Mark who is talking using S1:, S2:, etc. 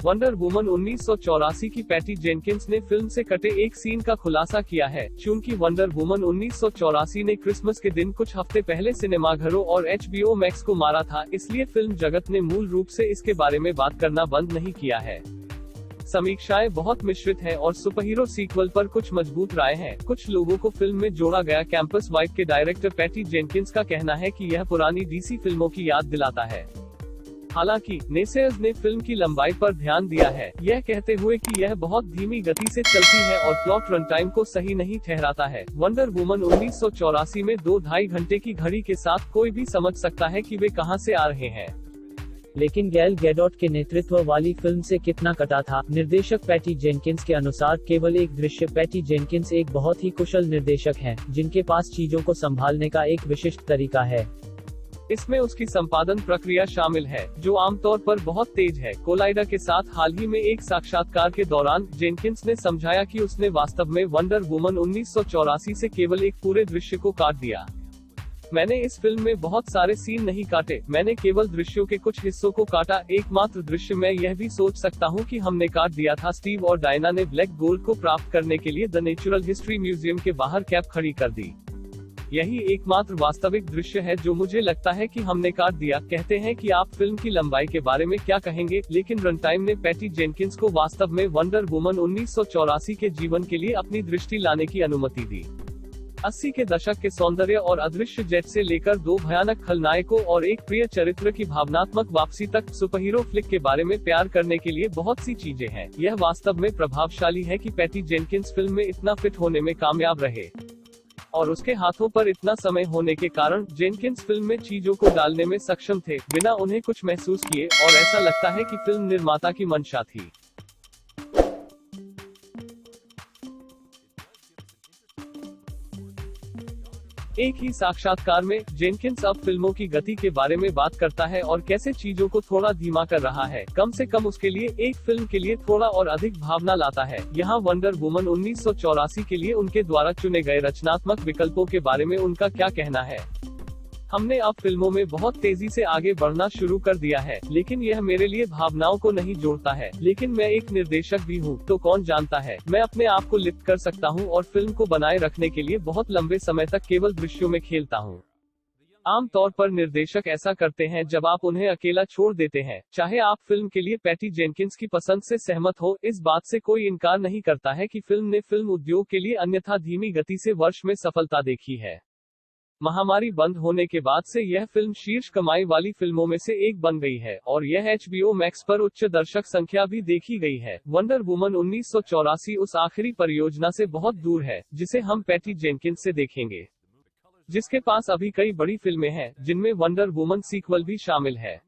S1: Wonder woman 1984 की patty Jenkins ने film से कटे एक सीन का खुलासा किया है। चूंकि वंडर वुमन 1984 ने क्रिसमस के दिन कुछ हफ्ते पहले सिनेमाघरों और HBO मैक्स को मारा था, इसलिए फिल्म जगत ने मूल रूप से इसके बारे में बात करना बंद नहीं किया है। समीक्षाएं बहुत मिश्रित हैं और सुपरहीरो सीक्वल पर कुछ मजबूत राय हैं। कुछ लोगों को फिल्म में जोड़ा गया कैंपस वाइब के डायरेक्टर पैटी जेनकिंस का कहना है कि यह पुरानी DC फिल्मों की याद दिलाता है। हालांकि नेसेयर्स ने फिल्म की लंबाई पर ध्यान दिया है, यह कहते हुए कि यह बहुत धीमी गति से चलती है और प्लॉट रन टाइम को सही नहीं ठहराता है। वंडर वुमन 1984 में 2-2.5 घंटे की घड़ी के साथ कोई भी समझ सकता है कि वे कहां से आ रहे हैं।
S2: लेकिन गैल गैडोट के नेतृत्व वाली फिल्म से कितना कटा था? निर्देशक पैटी जेनकिंस के अनुसार केवल एक दृश्य। पैटी जेनकिंस एक बहुत ही कुशल निर्देशक हैं, जिनके पास चीजों को संभालने का एक विशिष्ट तरीका है।
S1: इसमें उसकी संपादन प्रक्रिया शामिल है, जो आमतौर पर बहुत तेज है। कोलाइडा के साथ हाल ही में एक साक्षात्कार के दौरान जेनकिंस ने समझाया कि उसने वास्तव में वंडर वुमन 1984 से केवल एक पूरे दृश्य को काट दिया। मैंने इस फिल्म में बहुत सारे सीन नहीं काटे, मैंने केवल दृश्यों के कुछ हिस्सों को काटा। एकमात्र दृश्य मैं यह भी सोच सकता हूँ कि हमने काट दिया था। स्टीव और डायना ने ब्लैक गोल्ड को प्राप्त करने के लिए द नेचुरल हिस्ट्री म्यूजियम के बाहर कैप खड़ी कर दी। यही एकमात्र वास्तविक दृश्य है जो मुझे लगता है कि हमने काट दिया। कहते हैं कि आप फिल्म की लंबाई के बारे में क्या कहेंगे, लेकिन रन टाइम ने पैटी जेनकिंस को वास्तव में वंडर वुमन 1984 के जीवन के लिए अपनी दृष्टि लाने की अनुमति दी। 80 के दशक के सौंदर्य और अदृश्य जेट से लेकर 2 भयानक खलनायकों और एक प्रिय चरित्र की भावनात्मक वापसी तक, सुपरहीरो फ्लिक के बारे में प्यार करने के लिए बहुत सी चीजें हैं। यह वास्तव में प्रभावशाली है कि पैटी जेनकिंस फिल्म में इतना फिट होने में कामयाब रहे, और उसके हाथों पर इतना समय होने के कारण जेनकिंस फिल्म में चीजों को डालने में सक्षम थे, बिना उन्हें कुछ महसूस किए, और ऐसा लगता है कि फिल्म निर्माता की मंशा थी। एक ही साक्षात्कार में जेनकिंस अब फिल्मों की गति के बारे में बात करता है और कैसे चीजों को थोड़ा धीमा कर रहा है, कम से कम उसके लिए एक फिल्म के लिए थोड़ा और अधिक भावना लाता है। यहाँ वंडर वुमन 1984 के लिए उनके द्वारा चुने गए रचनात्मक विकल्पों के बारे में उनका क्या कहना है। हमने अब फिल्मों में बहुत तेजी से आगे बढ़ना शुरू कर दिया है, लेकिन यह मेरे लिए भावनाओं को नहीं जोड़ता है। लेकिन मैं एक निर्देशक भी हूँ, तो कौन जानता है, मैं अपने आप को लिफ्ट कर सकता हूँ और फिल्म को बनाए रखने के लिए बहुत लंबे समय तक केवल दृश्यों में खेलता हूँ। आमतौर पर निर्देशक ऐसा करते हैं जब आप उन्हें अकेला छोड़ देते हैं। चाहे आप फिल्म के लिए पैटी जेनकिंस की पसंद से सहमत हो, इस बात से कोई इनकार नहीं करता है कि फिल्म ने फिल्म उद्योग के लिए अन्यथा धीमी गति से वर्ष में सफलता देखी है। महामारी बंद होने के बाद से यह फिल्म शीर्ष कमाई वाली फिल्मों में से एक बन गई है, और यह HBO मैक्स पर उच्च दर्शक संख्या भी देखी गई है। वंडर वुमन 1984 उस आखिरी परियोजना से बहुत दूर है, जिसे हम पैटी जेनकिंस से देखेंगे, जिसके पास अभी कई बड़ी फिल्में हैं, जिनमें वंडर वुमन सीक्वल भी शामिल है।